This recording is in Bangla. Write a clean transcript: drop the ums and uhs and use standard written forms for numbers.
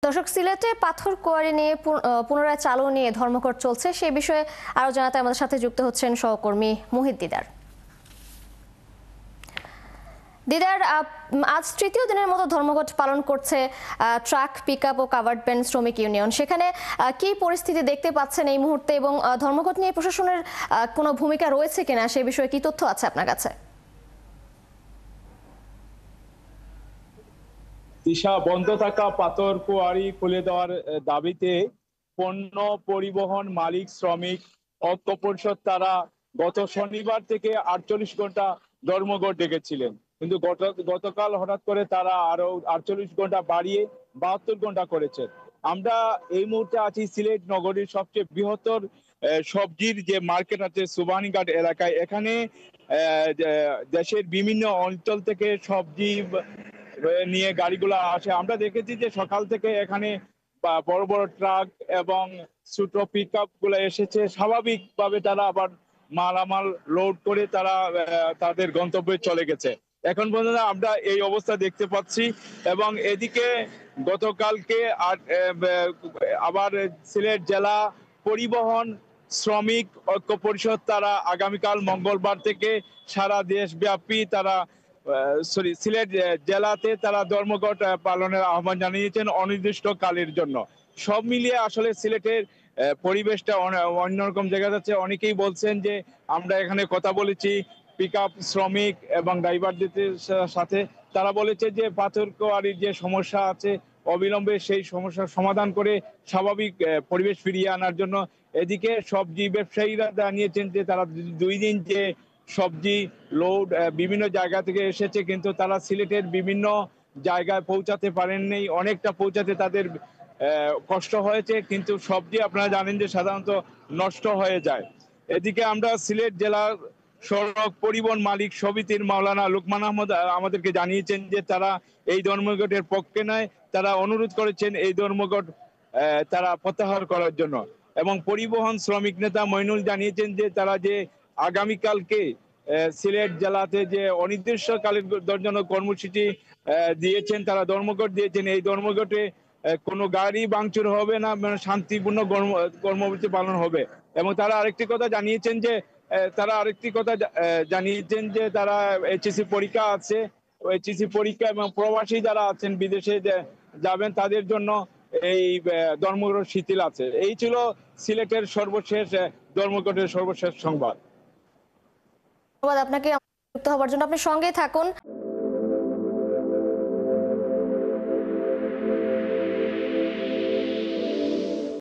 দর্শক, সিলেটে পাথর কোয়ারি নিয়ে পুনরায় চালু নিয়ে ধর্মঘট চলছে। সে বিষয়ে আরো জানাতে আমাদের সাথে যুক্ত হচ্ছেন সহকর্মী মুহিত দিদার। দিদার, আজ তৃতীয় দিনের মতো ধর্মঘট পালন করছে ট্রাক, পিকআপ ও কাভার্ড ভ্যান শ্রমিক ইউনিয়ন। সেখানে কি পরিস্থিতি দেখতে পাচ্ছেন এই মুহূর্তে এবং ধর্মঘট নিয়ে প্রশাসনের কোনো ভূমিকা রয়েছে কিনা সে বিষয়ে কি তথ্য আছে আপনার কাছে? দিশা বন্ধ থাকা পাথর কোয়ারি খুলে দেওয়ার দাবিতে পণ্য পরিবহন মালিক শ্রমিক ঐক্য পরিষদ তারা গত শনিবার থেকে 48 ঘন্টা ধর্মঘট ডেকেছিলেন, কিন্তু গতকাল হঠাৎ করে তারা আরো 48 ঘন্টা বাড়িয়ে 72 ঘন্টা করেছেন। আমরা এই মুহূর্তে আছি সিলেট নগরীর সবচেয়ে বৃহত্তর সবজির যে মার্কেট আছে সুবানীঘাট এলাকায়। এখানে দেশের বিভিন্ন অঞ্চল থেকে সবজি নিয়ে গাড়িগুলো আসে। আমরা দেখেছি যে সকাল থেকে এখানে বড় বড় ট্রাক এবং ছোট পিকআপ গুলো এসেছে। স্বাভাবিকভাবে তারা আবার মালামাল লোড করে তারা তাদের গন্তব্যে চলে গেছে। এখন পর্যন্ত আমরা এই অবস্থা দেখতে পাচ্ছি। এবং এদিকে গতকালকে আবার সিলেট জেলা পরিবহন শ্রমিক ঐক্য পরিষদ তারা আগামীকাল মঙ্গলবার থেকে সারা দেশব্যাপী তারা সিলেট জেলাতে তারা ধর্মঘট পালনের আহ্বান জানিয়েছেন অনির্দিষ্টকালের জন্য। সব মিলিয়ে আসলে সিলেটের পরিবেশটা অন্যরকম দেখা যাচ্ছে। অনেকেই বলছেন যে আমরা এখানে কথা বলেছি পিকআপ শ্রমিক এবং ড্রাইভারদের সাথে, তারা বলেছে যে পাথর কোয়ারির যে সমস্যা আছে অবিলম্বে সেই সমস্যার সমাধান করে স্বাভাবিক পরিবেশ ফিরিয়ে আনার জন্য। এদিকে সবজি ব্যবসায়ীরা জানিয়েছেন যে তারা 2 দিন যে সবজি লোড বিভিন্ন জায়গা থেকে এসেছে, কিন্তু তারা সিলেটের বিভিন্ন জায়গায় পৌঁছাতে পারেননি। অনেকটা পৌঁছাতে তাদের কষ্ট হয়েছে, কিন্তু সবজি আপনারা জানেন যে সাধারণত নষ্ট হয়ে যায়। এদিকে আমরা সিলেট জেলার সড়ক পরিবহন মালিক সমিতির মাওলানা লুকমান আহমদ আমাদেরকে জানিয়েছেন যে তারা এই ধর্মঘটের পক্ষে নয়, তারা অনুরোধ করেছেন এই ধর্মঘট তারা প্রত্যাহার করার জন্য। এবং পরিবহন শ্রমিক নেতা মইনুল জানিয়েছেন যে তারা যে আগামীকালকে সিলেট জেলাতে যে অনির্দিষ্টকালের জন্য কর্মসূচি দিয়েছেন, তারা ধর্মঘট দিয়েছেন। এই ধর্মঘটে কোনো গাড়ি ভাঙচুর হবে না, মানে শান্তিপূর্ণ কর্মসূচি পালন হবে। এবং তারা আরেকটি কথা জানিয়েছেন যে তারা এইচএসসি পরীক্ষা আছে, এইচএসসি পরীক্ষা এবং প্রবাসী যারা আছেন বিদেশে যাবেন তাদের জন্য এই ধর্মঘট শিথিল আছে। এই ছিল সিলেটের সর্বশেষ ধর্মঘটের সর্বশেষ সংবাদ। ধন্যবাদ আপনাকে যুক্ত হওয়ার জন্য। আপনি সঙ্গেই থাকুন।